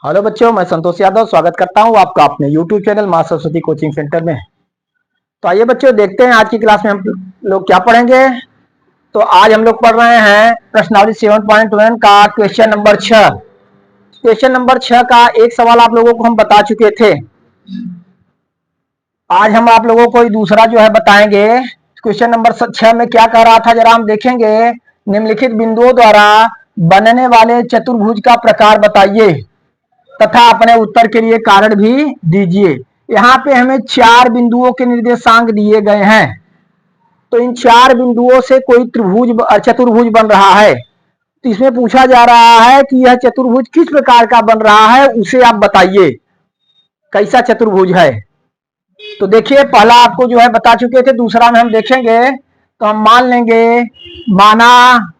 Hello बच्चों, मैं संतोष यादव स्वागत करता हूं आपका अपने यूट्यूब चैनल मां सरस्वती कोचिंग सेंटर में। तो आइए बच्चों, देखते हैं आज की क्लास में हम लोग क्या पढ़ेंगे। तो आज हम लोग पढ़ रहे हैं प्रश्नावली 7.1 का क्वेश्चन नंबर 6। क्वेश्चन नंबर 6 का एक सवाल आप लोगों को हम बता चुके थे। आज हम आप लोगों को दूसरा जो है बताएंगे। क्वेश्चन नंबर 6 में क्या कह रहा था, जरा हम देखेंगे। निम्नलिखित बिंदुओं द्वारा बनने वाले चतुर्भुज का प्रकार बताइए तथा अपने उत्तर के लिए कारण भी दीजिए। यहाँ पे हमें 4 बिंदुओं के निर्देशांक दिए गए हैं। तो इन 4 बिंदुओं से कोई त्रिभुज चतुर्भुज बन रहा है। तो इसमें पूछा जा रहा है कि यह चतुर्भुज किस प्रकार का बन रहा है, उसे आप बताइए कैसा चतुर्भुज है। तो देखिए, पहला आपको जो है बता चुके थे, दूसरा में हम देखेंगे। तो हम मान लेंगे, माना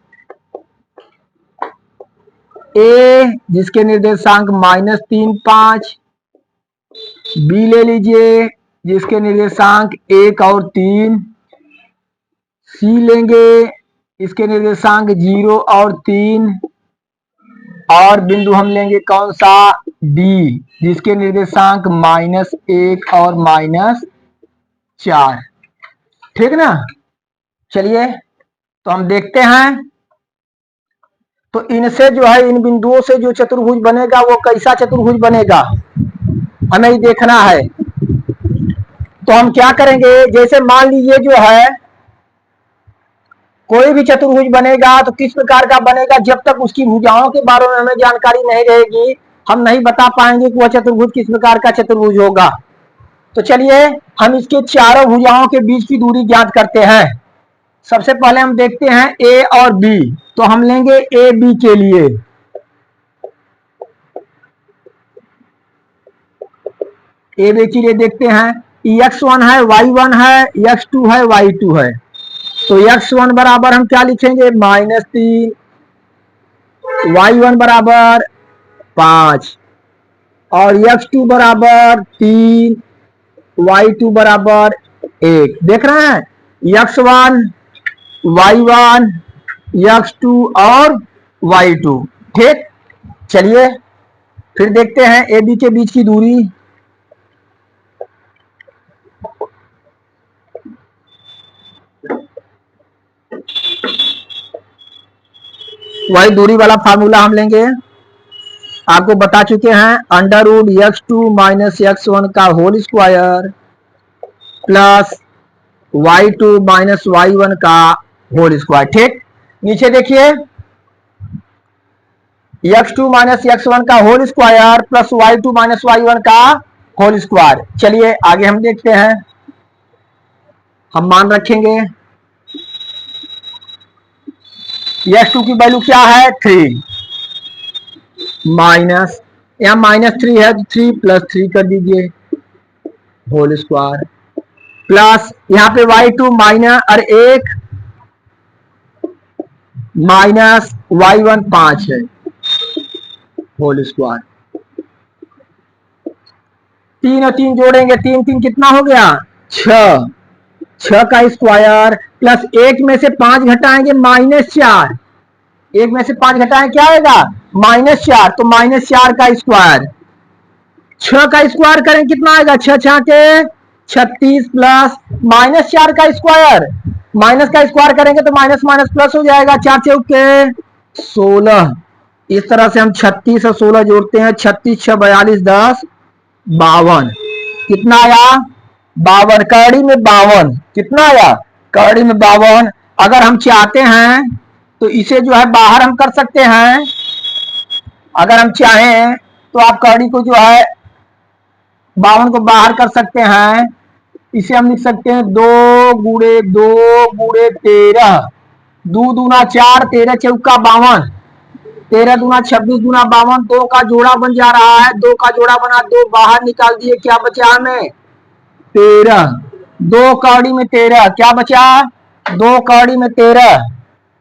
ए जिसके निर्देशांक -3, 5, बी ले लीजिए जिसके निर्देशांक 1 और 3, सी लेंगे इसके निर्देशांक 0 और 3, और बिंदु हम लेंगे कौन सा, डी जिसके निर्देशांक -1 और -4। ठीक ना। चलिए, तो हम देखते हैं। तो इनसे जो है, इन बिंदुओं से जो चतुर्भुज बनेगा वो कैसा चतुर्भुज बनेगा, हमें ही देखना है। तो हम क्या करेंगे, जैसे मान लीजिए जो है कोई भी चतुर्भुज बनेगा तो किस प्रकार का बनेगा, जब तक उसकी भुजाओं के बारे में हमें जानकारी नहीं रहेगी हम नहीं बता पाएंगे कि वह चतुर्भुज किस प्रकार का चतुर्भुज होगा। तो चलिए, हम इसके चारों भुजाओं के बीच की दूरी ज्ञात करते हैं। सबसे पहले हम देखते हैं ए और बी। तो हम लेंगे ए बी के लिए। ए बी के लिए देखते हैं, x1 है, y1 है, x2 है, y2 है। तो x1 बराबर हम क्या लिखेंगे, -3, y1 बराबर 5 और x2 बराबर 3, y2 बराबर 1। देख रहे हैं, x1, y1, x2 और y2। ठीक। चलिए फिर देखते हैं ए बी के बीच की दूरी। वही दूरी वाला फार्मूला हम लेंगे, आपको बता चुके हैं। √x2 - x1 का whole square plus y2 - y1 का होल स्क्वायर। ठीक। नीचे देखिए, x2 - x1 का whole square plus y2 - y1 का होल स्क्वायर। चलिए आगे हम देखते हैं। हम मान रखेंगे x2 की वैल्यू क्या है, 3, माइनस, यहाँ -3 है तो 3 + 3 कर दीजिए होल स्क्वायर, प्लस यहाँ पे y2 माइनस और 1 माइनस y1 5 है होल स्क्वायर। 3 और 3 जोड़ेंगे, 3 3 कितना हो गया, 6, 6 का स्क्वायर प्लस 1 में से 5 घटाएंगे -4, 1 में से 5 घटाएं क्या आएगा, -4। तो -4 का स्क्वायर, 6 का स्क्वायर करें कितना आएगा, 6 6 के 36 प्लस -4 का स्क्वायर, माइनस का स्क्वायर करेंगे तो माइनस माइनस प्लस हो जाएगा, 4 चौक के 16। इस तरह से हम 36 और 16 जोड़ते हैं, 36 6 42 10 52। कितना आया, 52। कड़ी में 52 कितना आया, कड़ी में 52। अगर हम चाहते हैं तो इसे जो है बाहर हम कर सकते हैं। अगर हम चाहें तो आप कड़ी को जो है 52 को बाहर कर सकते हैं। इसे हम लिख सकते हैं 2 × 2 × 13, 2 दूना 4, 13 चौका 52, 13 दूना 26 दूना 52, 2 का जोड़ा बन जा रहा है, 2 का जोड़ा बना, 2 बाहर निकाल दिए, क्या बचा हमें, 13। 2 कौड़ी में 13 क्या बचा, 2 कौड़ी में 13।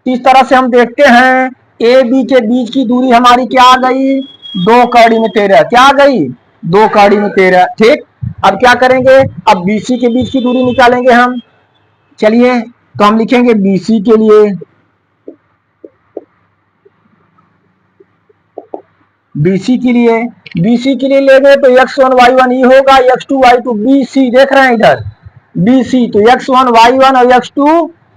इस तरह से हम देखते हैं ए बी के बीच की दूरी हमारी क्या आ गई, 2 कौड़ी में 13। क्या आ गई, 2 कौड़ी में 13। ठीक। अब क्या करेंगे, अब बीसी के बीच की दूरी निकालेंगे हम। चलिए, तो हम लिखेंगे बीसी के लिए BC के लिए, BC के लिए लेंगे तो x1 y1 ये होगा, x2 y2, BC देख रहे हैं इधर BC, तो x1 y1 और x2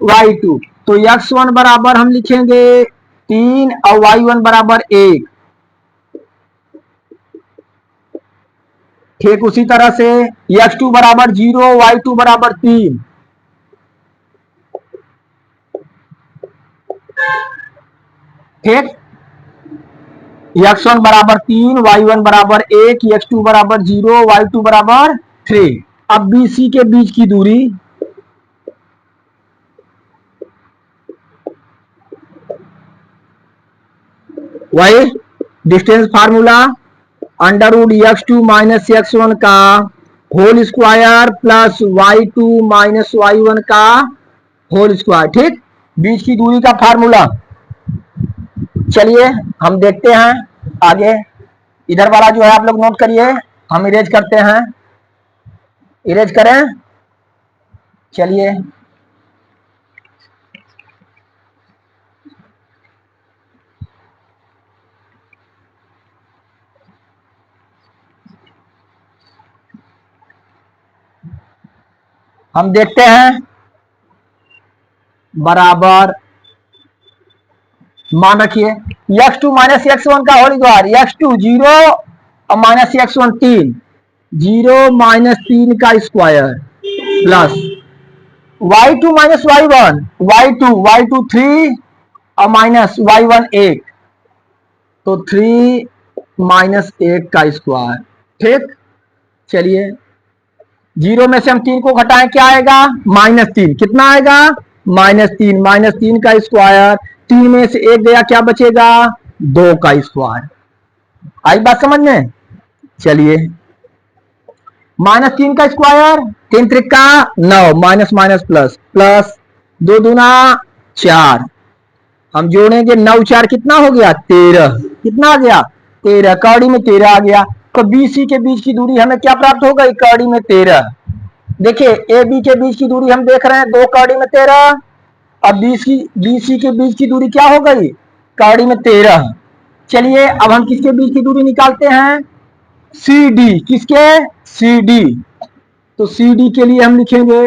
y2, तो x1 बराबर हम लिखेंगे 3 और y1 बराबर 1। ठीक उसी तरह से x2 बराबर 0, y2 बराबर 3। ठीक, x1 बराबर 3, y1 बराबर 1, x2 बराबर 0, y2 बराबर 3। अब BC के बीच की दूरी, वही distance formula under root x2 minus x1 का whole square plus y2 minus y1 का होल स्क्वायर। ठीक, बीच की दूरी का फार्मूला। चलिए हम देखते हैं आगे, इधर वाला जो है आप लोग नोट करिए, हम इरेज करते हैं, इरेज करें। चलिए हम देखते हैं, बराबर मान रखिए x2 माइनस x1 का होल स्क्वायर, x2 0 और माइनस x1 3, 0 माइनस 3 का square plus y2 minus y1, y2 3 और माइनस y1 1, तो 3 माइनस 1 का स्क्वायर। ठीक, चलिए 0 में से हम 3 को घटाएं, क्या आएगा -3, कितना आएगा -3, -3 का स्क्वायर, 3 में से 1 गया, क्या बचेगा 2 का स्क्वायर। आई बात समझ में। चलिए -3 का square, 3 Trika 9, minus minus plus, plus 2 दूना 4, हम जोड़ेंगे 9 4 कितना हो गया 13, कितना आ गया 13, कौड़ी में 13 आ गया। तो BC के बीच की दूरी हमें क्या प्राप्त होगा, कौड़ी में 13। देखिए AB के बीच की दूरी हम देख रहे हैं 2 कौड़ी में 13, अब BC के बीच की दूरी क्या हो गई कौड़ी में 13। चलिए अब हम किसके बीच की दूरी निकालते हैं, CD, किसके CD, तो CD के लिए हम लिखेंगे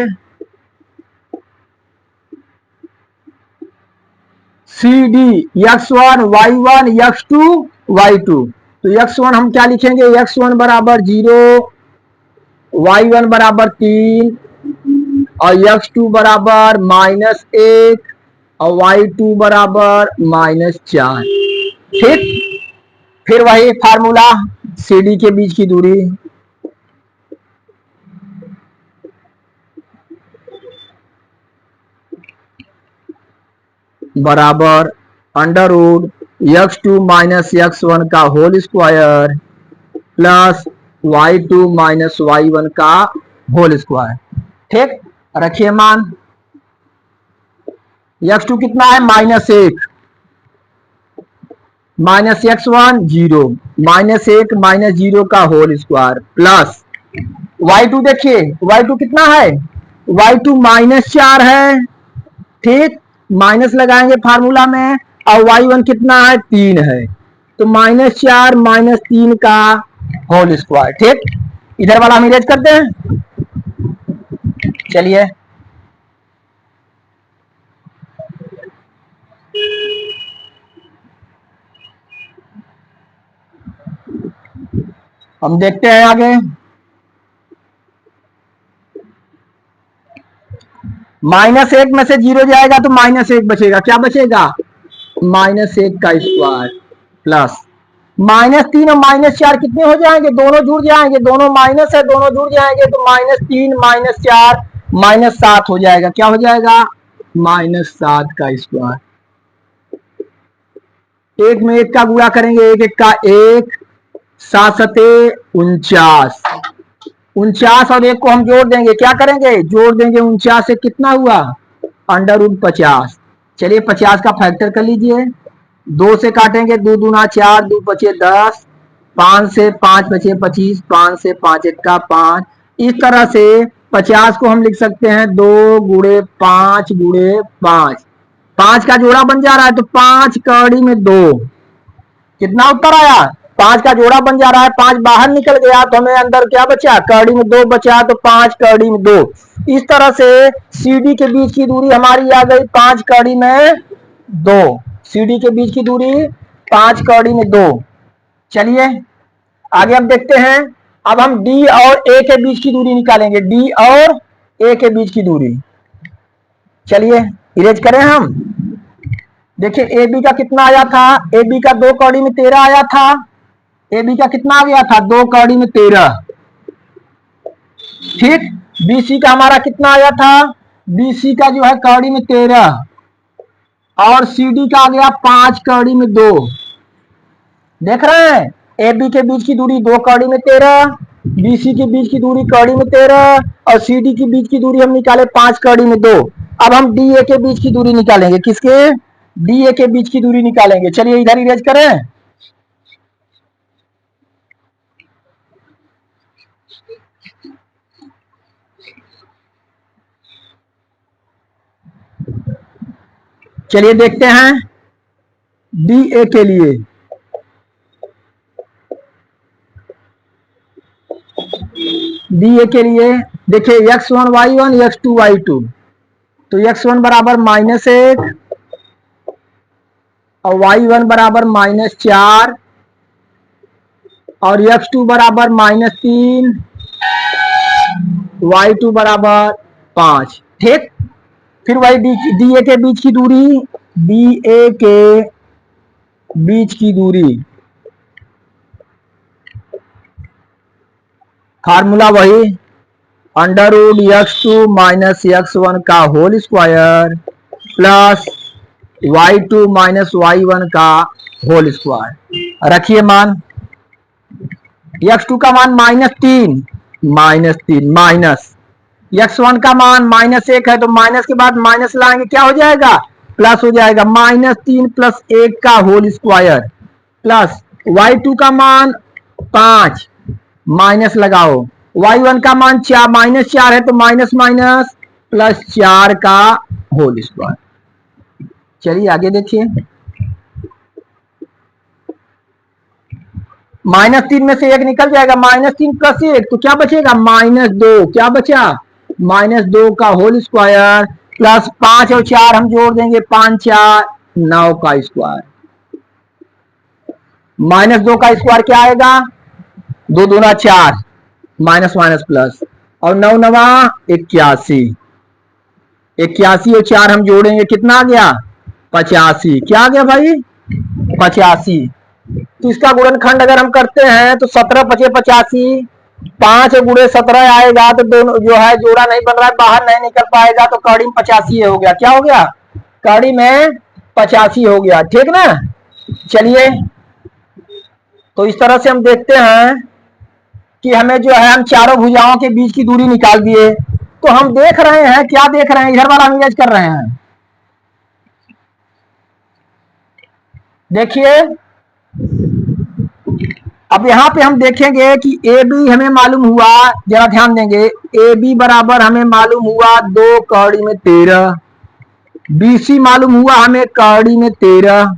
CD x1 y1 x2 y2, तो x1 हम क्या लिखेंगे, x1 बराबर 0, y1 बराबर 3 और x2 बराबर -1 और y2 बराबर -4। ठीक, फिर वही फार्मूला CD के बीच की दूरी बराबर under root x2 minus x1 का whole square plus y2 minus y1 का होल स्क्वायर। ठीक, रखिए मान, x2 कितना है -1, माइनस x1 0, -1 माइनस 0 का होल स्क्वायर प्लस y2, देखिए y2 कितना है, y2 -4 है। ठीक, माइनस लगाएंगे फार्मूला में, और y1 कितना है 3 है, तो -4 -3 का होल स्क्वायर। ठीक, इधर वाला हम इरेज करते हैं। चलिए हम देखते हैं आगे, -1 में से 0 जाएगा तो -1 बचेगा, क्या बचेगा -1 का स्क्वायर प्लस -3 और -4 कितने हो जाएंगे, दोनों जुड़ जाएंगे, दोनों माइनस है, दोनों जुड़ जाएंगे, तो -3 -4 -7 हो जाएगा, क्या हो जाएगा -7 का स्क्वायर। एक में एक का गुणा करेंगे, एक एक का 1, 7 सते 49, 49 और 1 को हम जोड़ देंगे, क्या करेंगे जोड़ देंगे, 49 से कितना हुआ अंडर रूट 50। चलिए 50 का फैक्टर कर लीजिए, 2 से काटेंगे, 2 दूना 4, 2 बचे 10, 5 से 5 बचे 25, 5 से 5 1 5। इस तरह से 50 को हम लिख सकते हैं 2 गुणे 5 गुणे 5, 5 का जोड़ा बन जा रहा है, तो 5 कौड़ी में 2, कितना उत्तर आया 5 का जोड़ा बन जा रहा है, 5 बाहर निकल गया तो हमें अंदर क्या बचा, कड़ी में 2 बचा, तो 5 कड़ी में 2। इस तरह से CD के बीच की दूरी हमारी आ गई 5 कड़ी में 2। CD के बीच की दूरी 5 कड़ी में 2। चलिए आगे हम देखते हैं। अब हम D और A के बीच की दूरी निकालेंगे, D और A के बीच की दूरी। चलिए इरेज करें हम। देखिए AB का कितना आया था, AB का 2 कड़ी में 13 आया था। AB का कितना आ गया था, 2 कड़ी में 13। ठीक। BC का हमारा कितना आया था, BC का जो है कड़ी में 13 और CD का आ गया 5 कड़ी में 2। देख रहे हैं, AB के बीच की दूरी 2 कड़ी में 13, BC के बीच की दूरी कड़ी में 13 और CD के बीच की दूरी हम निकाले 5 कड़ी में 2। अब हम DA के बीच की दूरी निकालेंगे, किसके, DA के बीच की दूरी निकालेंगे। चलिए इधर इरेज करें। चलिए देखते हैं DA के लिए। DA के लिए देखिए x1 y1 x2 y2, तो x1 बराबर -1 और y1 बराबर -4 और x2 बराबर -3, y2 बराबर 5। ठीक। फिर वही DA के बीच की दूरी, DA के बीच की दूरी फार्मूला वही √x2 - x1 का whole square plus y2 - y1 का होल स्क्वायर। रखिए मान, x2 का मान -3 माइनस x1 का मान -1 है, तो माइनस के बाद माइनस लाएंगे क्या हो जाएगा, प्लस हो जाएगा। -3 + 1 का होल स्क्वायर प्लस y2 का मान 5 माइनस लगाओ, y1 का मान -4 है तो माइनस माइनस +4 का होल स्क्वायर। चलिए आगे देखिए। -3 में से 1 निकल जाएगा, -3 + 1 तो क्या बचेगा, -2। क्या बचा, -2 का होल स्क्वायर प्लस 5 और 4 हम जोड़ देंगे, 5 4 9 का स्क्वायर। -2 का स्क्वायर क्या आएगा, 2 दूना 4 माइनस माइनस प्लस और 9 9 81, 81 और 4 हम जोड़ेंगे कितना आ गया, 85। क्या आ गया भाई, 85। तो इसका गुणनखंड अगर हम करते हैं तो 17 × 5 = 85, 5 × 17 आएगा तो दोनों जो है जोड़ा नहीं बन रहा है, बाहर नहीं निकल पाएगा, तो कड़ी में 85 हो गया। क्या हो गया, कड़ी में 85 हो गया। ठीक ना। चलिए तो इस तरह से हम देखते हैं कि हमें जो है हम चारों भुजाओं के बीच की दूरी निकाल दिए। तो हम देख रहे हैं, क्या देख रहे हैं, इधर वाला हम इमेज कर रहे हैं। देखिए अब यहाँ पे हम देखेंगे कि ए बी हमें मालूम हुआ, जरा ध्यान देंगे, ए बी बराबर हमें मालूम हुआ 2 कड़ी में 13, बी सी मालूम हुआ हमें कड़ी में 13,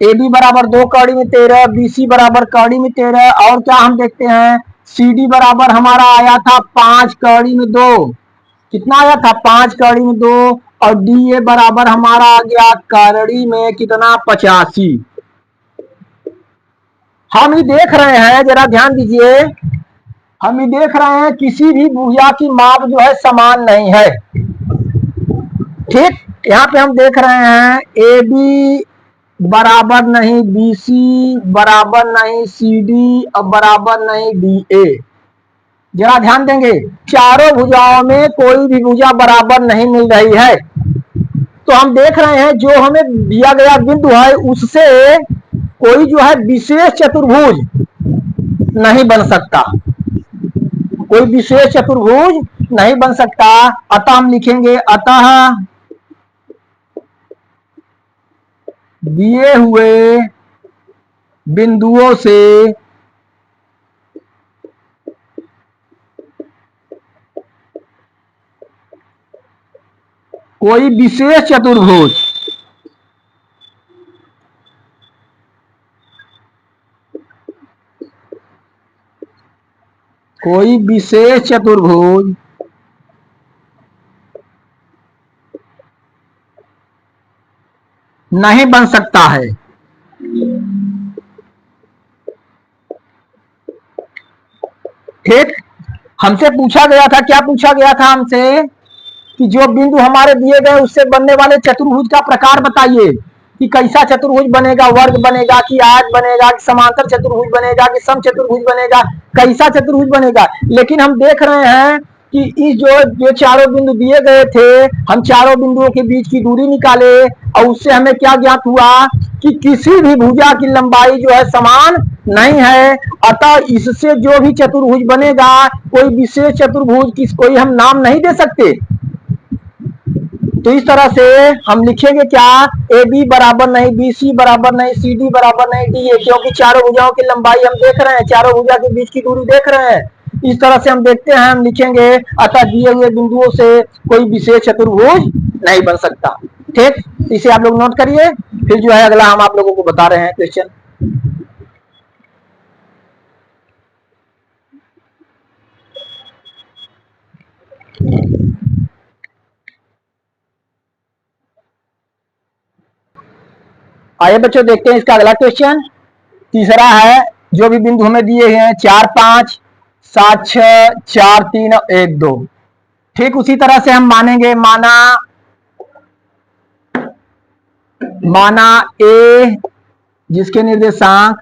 ए बी बराबर 2 कड़ी में 13, बी सी बराबर कड़ी में 13, और क्या हम देखते हैं, सी डी बराबर हमारा आया था 5 कड़ी में 2। कितना आया था, 5 कड़ी में 2, और डी ए बराबर हमारा आ गया कड़ी में कितना, 85। हम ही देख रहे हैं, जरा ध्यान दीजिए, हम ही देख रहे हैं किसी भी भुजा की माप जो है समान नहीं है। ठीक। यहाँ पे हम देख रहे हैं ए बी बराबर नहीं बी सी, बराबर नहीं सी डी और बराबर नहीं डी ए। जरा ध्यान देंगे, चारों भुजाओं में कोई भी भुजा बराबर नहीं मिल रही है। तो हम देख रहे हैं जो हमें दिया गया बिंदु है उससे कोई जो है विशेष चतुर्भुज नहीं बन सकता, कोई विशेष चतुर्भुज नहीं बन सकता। अतः हम लिखेंगे, अतः दिए हुए बिंदुओं से कोई विशेष चतुर्भुज कोई विशेष चतुर्भुज नहीं बन सकता है। ठीक, हमसे पूछा गया था, क्या पूछा गया था हमसे कि जो बिंदु हमारे दिए गए उससे बनने वाले चतुर्भुज का प्रकार बताइए कि कैसा चतुर्भुज बनेगा, वर्ग बनेगा कि आयत बनेगा कि समांतर चतुर्भुज बनेगा कि सम चतुर्भुज बनेगा, कैसा चतुर्भुज बनेगा। लेकिन हम देख रहे हैं कि इस जो चारों बिंदु दिए गए थे, हम चारों बिंदुओं के बीच की दूरी निकाले और उससे हमें क्या ज्ञात हुआ कि किसी भी भुजा की लंबाई जो है समान नहीं है। अतः इससे जो भी चतुर्भुज बनेगा कोई विशेष चतुर्भुज किस कोई हम नाम नहीं दे सकते। तो इस तरह से हम लिखेंगे क्या, ए बी बराबर नहीं, बी सी बराबर नहीं, सी डी बराबर नहीं, डी ए, क्योंकि चारों भुजाओं की लंबाई हम देख रहे हैं, चारों भुजा के बीच की दूरी देख रहे हैं। इस तरह से हम देखते हैं, हम लिखेंगे अतः दिए हुए बिंदुओं से कोई विशेष चतुर्भुज नहीं बन सकता। ठीक, इसे आप लोग नोट करिए। फिर जो है अगला हम आप लोगों को बता रहे हैं क्वेश्चन। आइए बच्चों देखते हैं इसका अगला क्वेश्चन। तीसरा है, जो भी बिंदु हमें दिए हैं 4 5 7 6 4 3 और 1 2। ठीक उसी तरह से हम मानेंगे, माना ए जिसके निर्देशांक,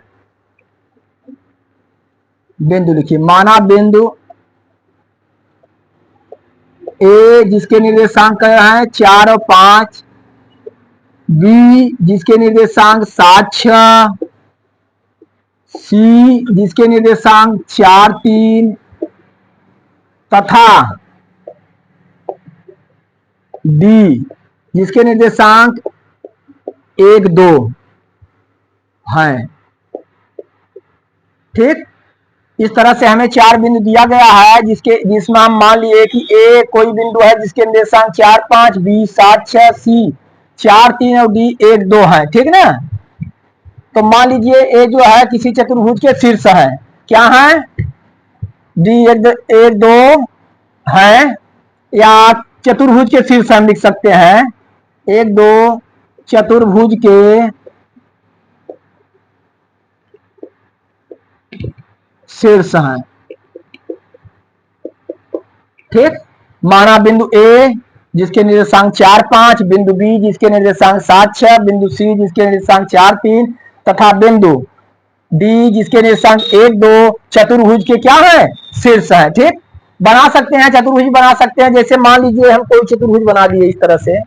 बिंदु लिखिए, माना बिंदु ए जिसके निर्देशांक है 4 और 5, बी जिसके निर्देशांक 7 6, सी जिसके निर्देशांक 4 3 तथा डी जिसके निर्देशांक 1 2 है। ठीक, इस तरह से हमें चार बिंदु दिया गया है जिसमें हम मान लिए कि ए कोई बिंदु है जिसके निर्देशांक 4 5, बी 7 6, सी 4 3 और डी 1 2 है। ठीक ना, तो मान लीजिए ए जो है किसी चतुर्भुज के शीर्ष है, क्या है, डी 1 2 है, या चतुर्भुज के शीर्ष हम लिख सकते हैं 1 2 चतुर्भुज के शीर्ष हैं। ठीक, माना बिंदु ए जिसके निर्देशांक 4 5, बिंदु बी जिसके निर्देशांक 7 6, बिंदु सी जिसके निर्देशांक 4 3 तथा बिंदु डी जिसके निर्देशांक 1 2 चतुर्भुज के क्या है, शीर्ष है। ठीक, बना सकते हैं, चतुर्भुज बना सकते हैं। जैसे मान लीजिए हम कोई चतुर्भुज बना दिए इस तरह से,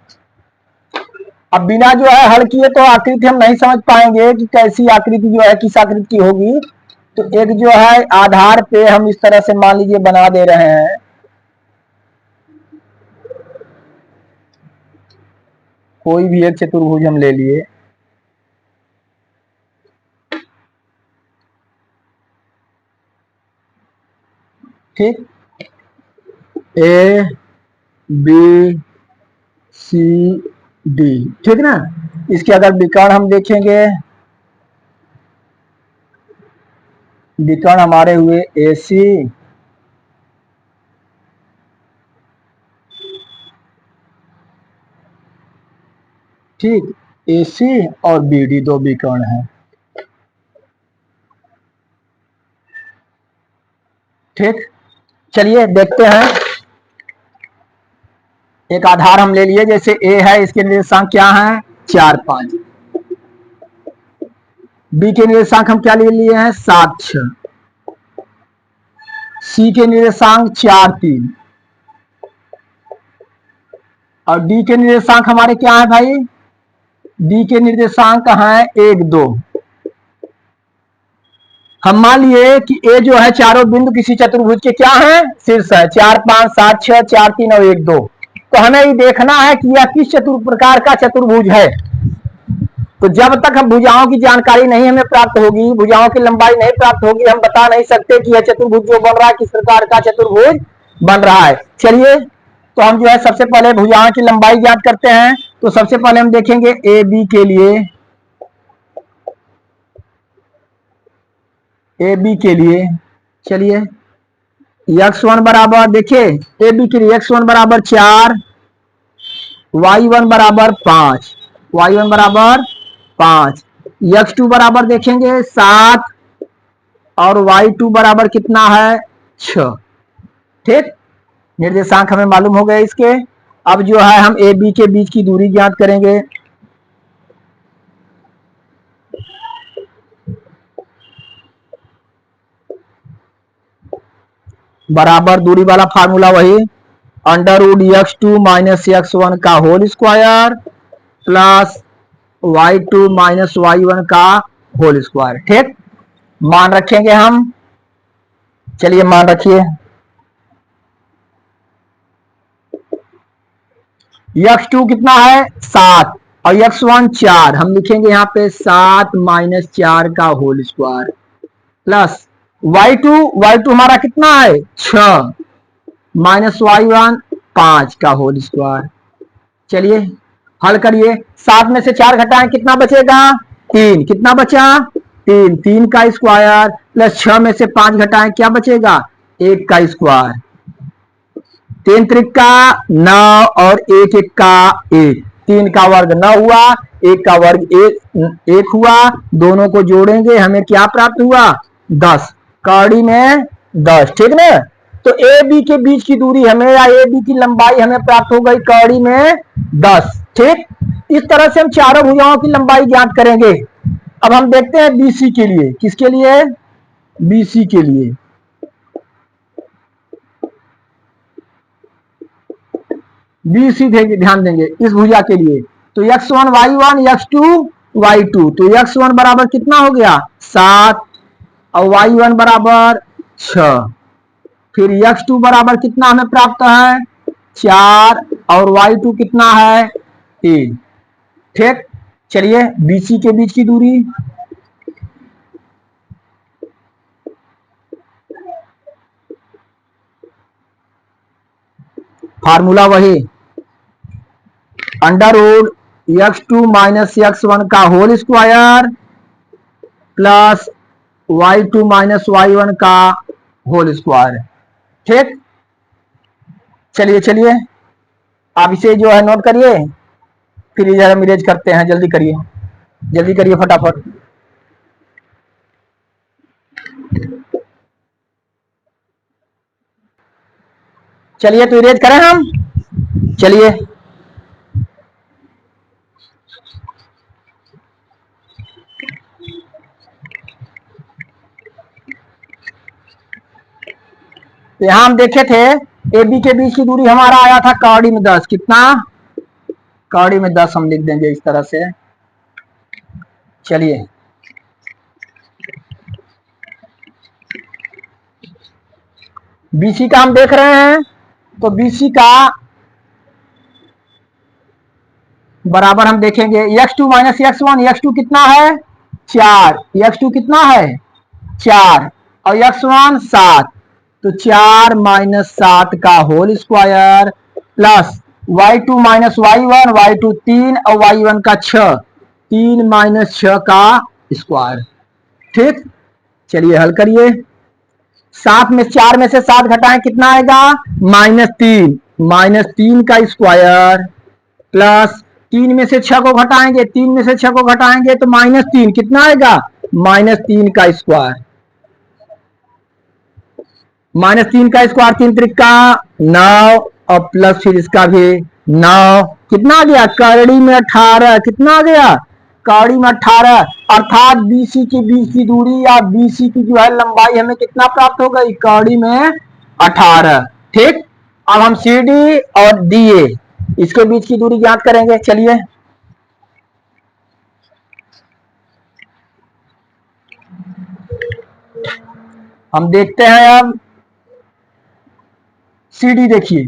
अब बिना जो है हल किए तो आकृति हम नहीं समझ पाएंगे कि कैसी आकृति जो है किस आकृति की होगी। तो एक जो है आधार पे हम इस तरह से मान लीजिए बना दे रहे हैं, कोई भी एक चतुर्भुज हम ले लिए, ठीक, ए बी सी डी। ठीक ना, इसके अगर विकर्ण हम देखेंगे, विकर्ण हमारे हुए ए सी ठीक, ए सी और बी डी दो विकर्ण हैं। ठीक, चलिए देखते हैं। एक आधार हम ले लिए, जैसे ए है, इसके निर्देशांक क्या है 4 5, बी के निर्देशांक हम क्या ले लिए हैं 7 6, सी के निर्देशांक 4 3 और डी के निर्देशांक हमारे क्या है भाई, डी के निर्देशांक हैं 1 2। हम मान लिए कि ए जो है चारों बिंदु किसी चतुर्भुज के क्या है, शीर्ष है, 4 5 7 6 4 3 और 1 2। तो हमें ये देखना है कि यह किस प्रकार का चतुर्भुज है। तो जब तक हम भुजाओं की जानकारी नहीं हमें प्राप्त होगी, भुजाओं की लंबाई नहीं प्राप्त होगी, हम बता नहीं सकते कि यह चतुर्भुज जो बन रहा है किस प्रकार का चतुर्भुज बन रहा है। चलिए, तो हम जो है सबसे पहले भुजाओं की लंबाई ज्ञात करते हैं। तो सबसे पहले हम देखेंगे ए बी के लिए, ए बी के लिए, चलिए x1 बराबर, देखिए ए बी के लिए x1 बराबर 4, y1 बराबर 5, y1 बराबर 5, x2 बराबर देखेंगे 7 और y2 बराबर कितना है 6। ठीक, निर्देशांक हमें मालूम हो गए इसके। अब जो है हम ए बी के बीच की दूरी ज्ञात करेंगे। बराबर दूरी वाला फार्मूला वही, under root x2 minus x1 का whole square plus y2 minus y1 का होल स्क्वायर। ठीक, मान रखेंगे हम, चलिए मान रखिए। x2 कितना है 7 और x1 4, हम लिखेंगे यहाँ पे 7 माइनस 4 का होल स्क्वायर प्लस y2 हमारा कितना है 6 माइनस y1 5 का होल स्क्वायर। चलिए हल करिए, 7 में से 4 घटाएं कितना बचेगा 3, कितना बचा 3, 3 का स्क्वायर प्लस 6 में से 5 घटाएं क्या बचेगा 1 का स्क्वायर, 3 त्रिका 9 और 1 1 का 1, 3 का वर्ग 9 हुआ, 1 का वर्ग 1 हुआ, दोनों को जोड़ेंगे हमें क्या प्राप्त हुआ 10, कौड़ी में 10। ठीक ना, तो ए बी के बीच की दूरी हमें या ए बी की लंबाई हमें प्राप्त हो गई कौड़ी में 10। ठीक, इस तरह से हम चारों भुजाओं की लंबाई ज्ञात करेंगे। अब हम देखते हैं बीसी के लिए, किसके लिए बीसी के लिए, बीसी ध्यान देंगे इस भुजा के लिए। तो x1 y1 x2 y2, तो x1 बराबर कितना हो गया 7 और y1 बराबर 6, फिर x2 बराबर कितना हमें प्राप्त है 4 और y2 कितना है 3। ठीक, चलिए बीसी के बीच की दूरी, फार्मूला वही, under root x2 minus x1 का whole square plus y2 minus y1 का होल स्क्वायर। ठीक, चलिए चलिए आप इसे जो है नोट करिए, फिर इधर हम इरेज करते हैं, जल्दी करिए जल्दी करिए फटाफट। चलिए तो इरेज करें हम, चलिए तो यहां हम देखे थे ए बी के बीच की दूरी हमारा आया था कौड़ी में 10, कितना कौड़ी में 10 हम लिख देंगे इस तरह से। चलिए बीसी का हम देख रहे हैं, तो बीसी का बराबर हम देखेंगे x2 माइनस x1, x2 कितना है 4, x2 कितना है 4 और x1 7, तो 4 माइनस 7 का whole square plus y2 minus y1, y2 3 और y1 का 6, 3 माइनस 6 का स्क्वायर। ठीक, चलिए हल करिए, 7 में 4 में से 7 घटाएं कितना आएगा -3, -3 का स्क्वायर प्लस 3 में से 6 को घटाएंगे, 3 में से 6 को घटाएंगे तो -3 कितना आएगा -3 का स्क्वायर, -3 का स्क्वायर 3 त्रिका 9 और प्लस फिर इसका भी 9, कितना आ गया कौड़ी में 18, कितना आ गया कौड़ी में 18, अर्थात बीसी के बीच की दूरी या बीसी की जो है लंबाई हमें कितना प्राप्त हो गई कौड़ी में 18। ठीक, अब हम सी डी और डी ए इसके बीच की दूरी ज्ञात करेंगे। चलिए हम देखते हैं, अब सीडी देखिए,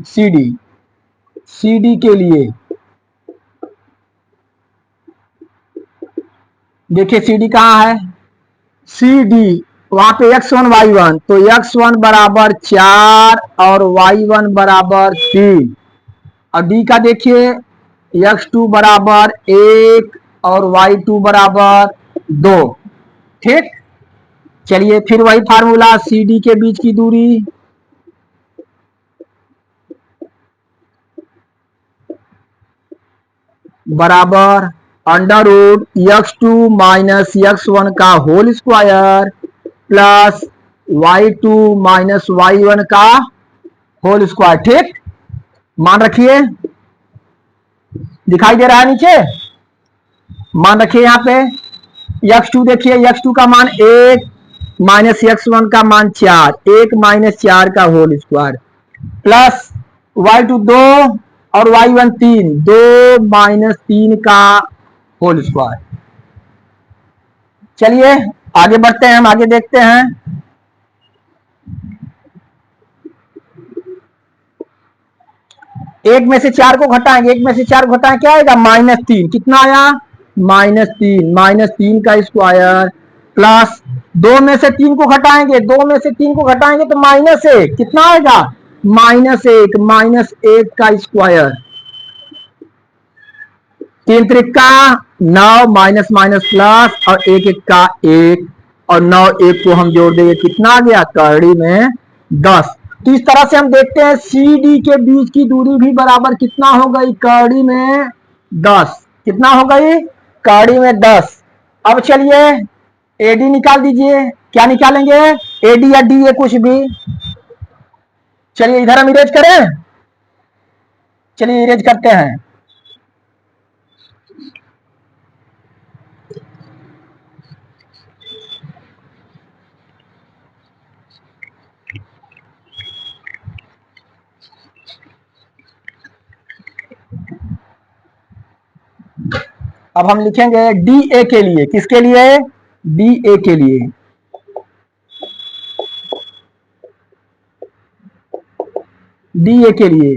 सीडी के लिए देखिए सीडी कहाँ है, सीडी वहां पे x1 y1, तो x1 बराबर 4 और y1 बराबर 3, और डी का देखिए x2 बराबर 1 और y2 बराबर 2। ठीक, चलिए फिर वही फार्मूला सी डी के बीच की दूरी, बराबर under root x2 minus x1 का whole square plus y2 minus y1 का होल स्क्वायर। ठीक, मान रखिए, दिखाई दे रहा है नीचे, मान रखिए यहाँ पे x2 देखिए, x2 का मान 1 माइनस x1 का मान 4, 1 माइनस 4 का होल स्क्वायर प्लस y2 2 और y1 3, 2 माइनस 3 का होल स्क्वायर। चलिए आगे बढ़ते हैं, हम आगे देखते हैं। एक में से 4 को घटाएंगे, एक में से 4 को घटाएंगे, क्या आएगा -3। कितना आया -3, -3 का स्क्वायर प्लस 2 में से 3 को घटाएंगे, 2 में से 3 को घटाएंगे तो -1, कितना आएगा -1 का square. 3 Trika 9, minus minus plus और 1 1 का 1 और 9 1 को हम जोड़ देंगे, कितना आ गया कड़ी में 10। तो इस तरह से हम देखते हैं सी डी के बीच की दूरी भी बराबर कितना हो गई कड़ी में 10। कितना हो गई कड़ी में 10। अब चलिए एडी निकाल दीजिए, क्या निकालेंगे एडी या डी, ए कुछ भी। चलिए इधर हम इरेज करें, चलिए इरेज करते हैं। अब हम लिखेंगे डी ए के लिए, किसके लिए डी ए के लिए, डी ए के लिए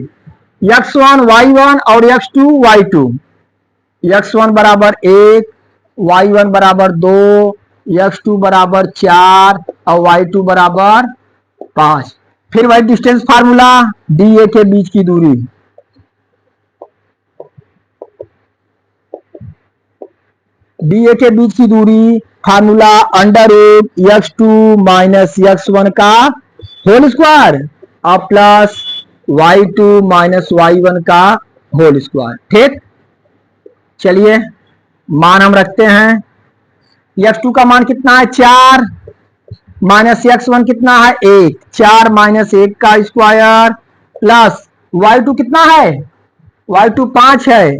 x1 y1 और x2 y2, x1 बराबर 1, y1 बराबर 2, x2 बराबर 4 और y2 बराबर 5। फिर वही डिस्टेंस फार्मूला डी ए के बीच की दूरी, डी ए के बीच की दूरी formula under root x2 minus x1 का होल स्क्वायर और प्लस y2 माइनस y1 का होल स्क्वायर। ठीक, चलिए मान हम रखते हैं, x2 का मान कितना है 4, माइनस x1 कितना है 1, 4 माइनस 1 का स्क्वायर प्लस y2 कितना है y2 5 है,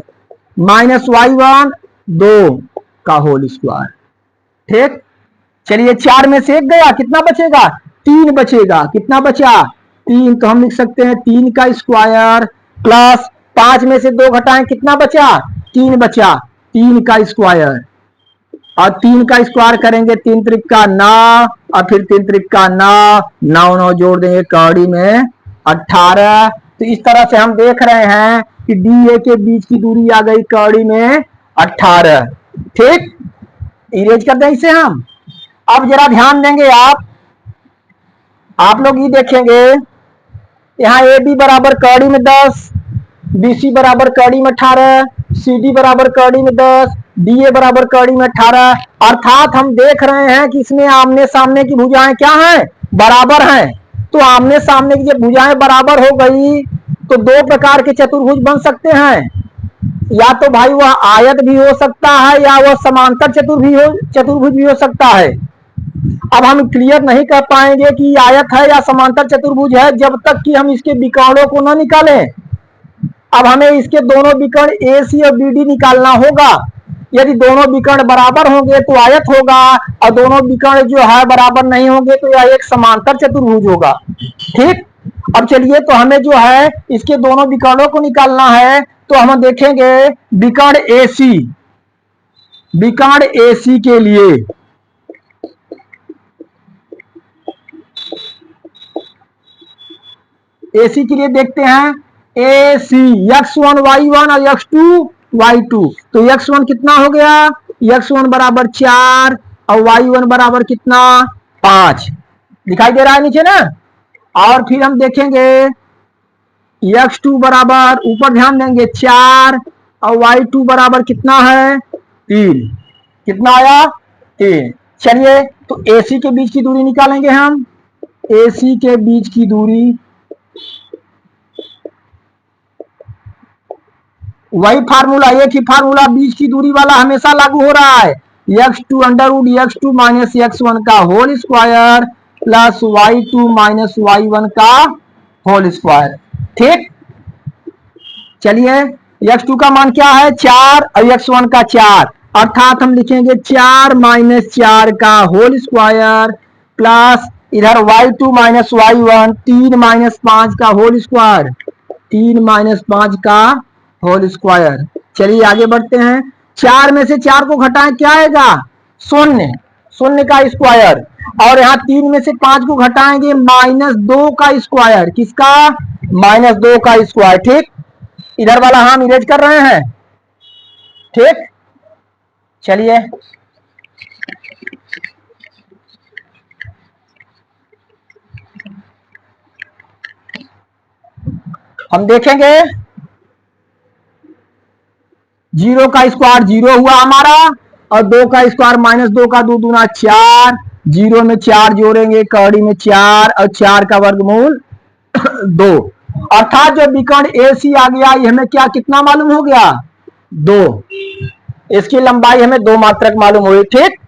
माइनस y1 2 का होल स्क्वायर। ठीक, चलिए 4 में से 1 गया, कितना बचेगा 3 बचेगा, कितना बचा 3, तो हम लिख सकते हैं 3 का स्क्वायर प्लस 5 में से 2 घटाएं, कितना बचा 3 बचा, 3 का स्क्वायर और 3 का स्क्वायर करेंगे 3 त्रिका 9 और फिर 3 त्रिका 9, 9 9 जोड़ देंगे कौड़ी में 18। तो इस तरह से हम देख रहे हैं कि डी ए के बीच की दूरी आ गई कौड़ी में 18। ठीक, इरेज कर दें इसे हम। अब जरा ध्यान देंगे आप लोग ये देखेंगे यहाँ ए बी बराबर कौड़ी में 10, बी सी बराबर कौड़ी में 18, सी डी बराबर कौड़ी में 10, डी ए बराबर कौड़ी में 18। अर्थात हम देख रहे हैं कि इसमें आमने सामने की भुजाएं क्या हैं बराबर हैं। तो आमने सामने की जब भुजाएं बराबर हो गई तो दो प्रकार के चतुर्भुज बन सकते हैं, या तो भाई वह आयत भी हो सकता है या वह समांतर चतुर्भुज भी हो सकता है। अब हम क्लियर नहीं कर पाएंगे कि आयत है या समांतर चतुर्भुज है जब तक कि हम इसके विकर्णों को न निकालें। अब हमें इसके दोनों विकर्ण ए सी और बी डी निकालना होगा। यदि दोनों विकर्ण बराबर होंगे तो आयत होगा और दोनों विकर्ण जो है बराबर नहीं होंगे तो यह एक समांतर चतुर्भुज होगा। ठीक, अब चलिए तो हमें जो है इसके दोनों विकर्णों को निकालना है। तो हम देखेंगे विकर्ण एसी के लिए एसी के लिए देखते हैं ए सी x1 y1 और x2 y2। तो x1 कितना हो गया x1 बराबर 4 और y1 बराबर कितना 5, दिखाई दे रहा है नीचे ना। और फिर हम देखेंगे x2 बराबर ऊपर ध्यान देंगे 4 और y2 बराबर कितना है 3, कितना आया 3। चलिए तो AC के बीच की दूरी निकालेंगे हम। AC के बीच की दूरी वही फार्मूला, एक ही फार्मूला बीच की दूरी वाला हमेशा लागू हो रहा है। x2 under root x2 minus x1 का whole square plus y2 minus y1 का होल स्क्वायर। ठीक, चलिए x2 का मान क्या है 4 और x1 का 4, अर्थात हम लिखेंगे 4 माइनस 4 का होल स्क्वायर प्लस इधर y2 माइनस y1 3 माइनस 5 का होल स्क्वायर, 3 माइनस 5 का होल स्क्वायर। चलिए आगे बढ़ते हैं। 4 में से 4 को घटाएं क्या आएगा, शून्य, शून्य का स्क्वायर। और यहाँ 3 में से 5 को घटाएंगे -2 का स्क्वायर, किसका, -2 का स्क्वायर। ठीक, इधर वाला हम इरेज कर रहे हैं। ठीक, चलिए हम देखेंगे 0 का स्क्वायर 0 हुआ हमारा, और 2 का स्क्वायर -2 का 2 दूना 4, 0 में 4 जोड़ेंगे कड़ी में 4 और 4 का वर्गमूल 2, अर्थात जो विकर्ण ए सी आ गया ये हमें क्या कितना मालूम हो गया 2, इसकी लंबाई हमें 2 मात्रक मालूम हुई। ठीक,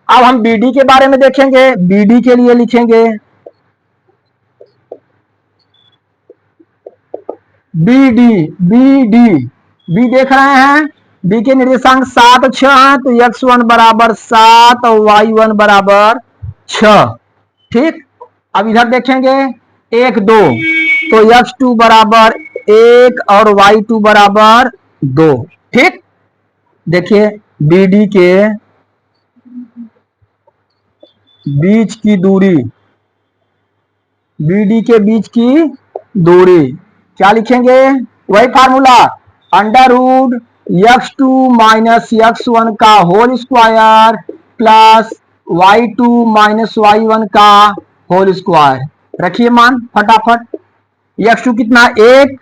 अब हम बीडी के बारे में देखेंगे। बीडी के लिए लिखेंगे बीडी, बीडी, बी देख रहे हैं, बी के निर्देशांक 7 6 है, तो x1 बराबर 7 और y1 बराबर 6। ठीक, अब इधर देखेंगे 1 2, तो x2 बराबर 1 और y2 बराबर 2। ठीक, देखिए बीडी के बीच की दूरी, बीडी के बीच की दूरी क्या लिखेंगे, वही formula under root x2 minus x1 का whole square plus y2 minus y1 का होल स्क्वायर। रखिए मान फटाफट, x2 कितना 1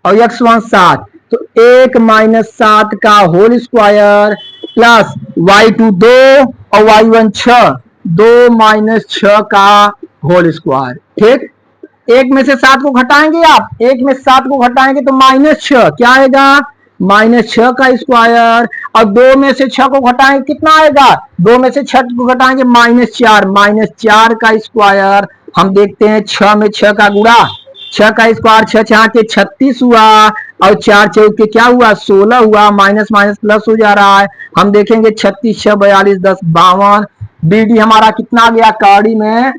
और x1 7, तो 1 माइनस 7 का होल स्क्वायर प्लस y2 2 और y1 6, 2 माइनस 6 का होल स्क्वायर। ठीक, 1 में से 7 को घटाएंगे आप, 1 में 7 को घटाएंगे तो -6 क्या आएगा, -6 का स्क्वायर, और 2 में से 6 को घटाएंगे कितना आएगा, 2 में से 6 को घटाएंगे -4 का स्क्वायर। हम देखते हैं 6 में 6 का गुणा, 6 का स्क्वायर 6 6 के 36 हुआ, और 4 चौक के क्या हुआ 16 हुआ, माइनस माइनस प्लस हो जा रहा है। हम देखेंगे 36 6 42 10 52, बीडी हमारा कितना आ गया कौड़ी में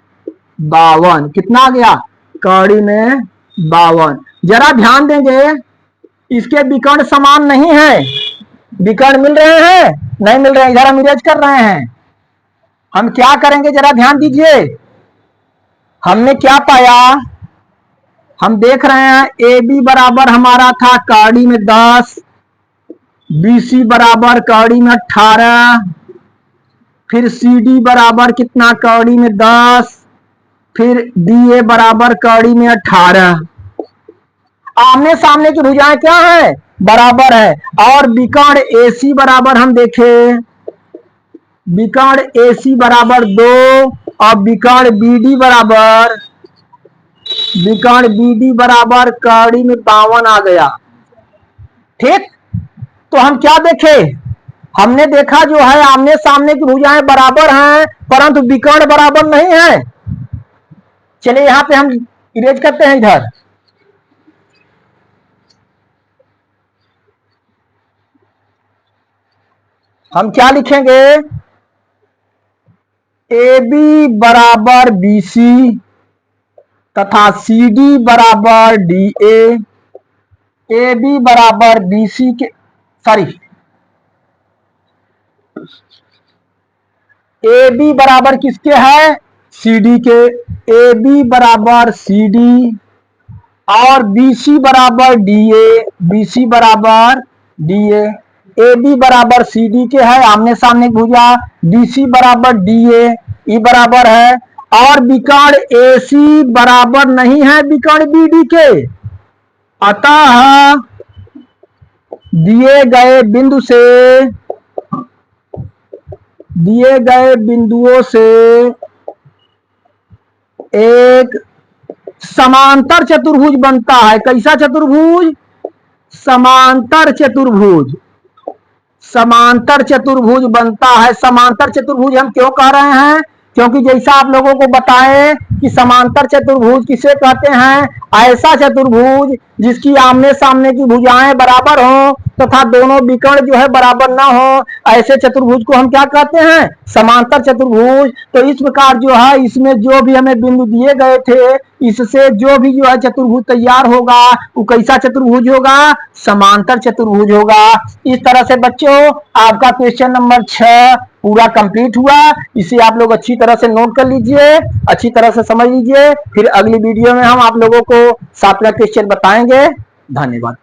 52, कितना आ गया कौड़ी में 52। जरा ध्यान देंगे इसके विकर्ण समान नहीं है, विकर्ण मिल रहे हैं नहीं मिल रहे हैं, इधर हम इरेज कर रहे हैं। हम क्या करेंगे जरा ध्यान दीजिए, हमने क्या पाया, हम देख रहे हैं ए बी बराबर हमारा था कौड़ी में 10, बी सी बराबर कौड़ी में 18, फिर सी डी बराबर कितना कौड़ी में 10, फिर डी ए बराबर कौड़ी में 18। आमने सामने की भुजाएं क्या है बराबर है, और विकर्ण एसी बराबर हम देखे, विकर्ण एसी बराबर 2 और विकर्ण बीडी बराबर, विकर्ण बीडी बराबर कौड़ी में 52 आ गया। ठीक, तो हम क्या देखे, हमने देखा जो है आमने सामने की भुजाएं बराबर हैं परंतु विकर्ण बराबर नहीं है। चलिए यहां पे हम इरेज करते हैं, इधर हम क्या लिखेंगे, ए बी बराबर बी सी तथा सी डी बराबर डी ए बी बराबर बी सी के, सॉरी ए बी बराबर किसके है सी डी के, ए बी बराबर सी डी और बी सी बराबर डी ए, बी सी बराबर डी ए बी बराबर सी डी के है आमने सामने भुजा, डी सी बराबर डी ए बराबर है, और विकर्ण ए सी बराबर नहीं है विकर्ण बी डी के, अतः दिए गए बिंदु से, दिए गए बिंदुओं से एक समांतर चतुर्भुज बनता है। कैसा चतुर्भुज, समांतर चतुर्भुज, समांतर चतुर्भुज बनता है। समांतर चतुर्भुज हम क्यों कह रहे हैं? क्योंकि जैसा आप लोगों को बताएं कि समांतर चतुर्भुज किसे कहते हैं? ऐसा चतुर्भुज जिसकी आमने सामने की भुजाएं बराबर हो तथा दोनों विकर्ण जो है बराबर ना हो, ऐसे चतुर्भुज को हम क्या कहते हैं? समांतर चतुर्भुज। तो इस प्रकार जो है इसमें जो भी हमें बिंदु दिए गए थे, इससे जो भी जो है चतुर्भुज तैयार होगा वो कैसा चतुर्भुज होगा? समांतर चतुर्भुज होगा। इस तरह से बच्चों आपका क्वेश्चन नंबर 6 पूरा कंप्लीट हुआ। इसे आप लोग अच्छी तरह से नोट कर लीजिए, अच्छी तरह से समझ लीजिए। फिर अगली वीडियो में हम आप लोगों को 7वां क्वेश्चन बताएंगे। धन्यवाद।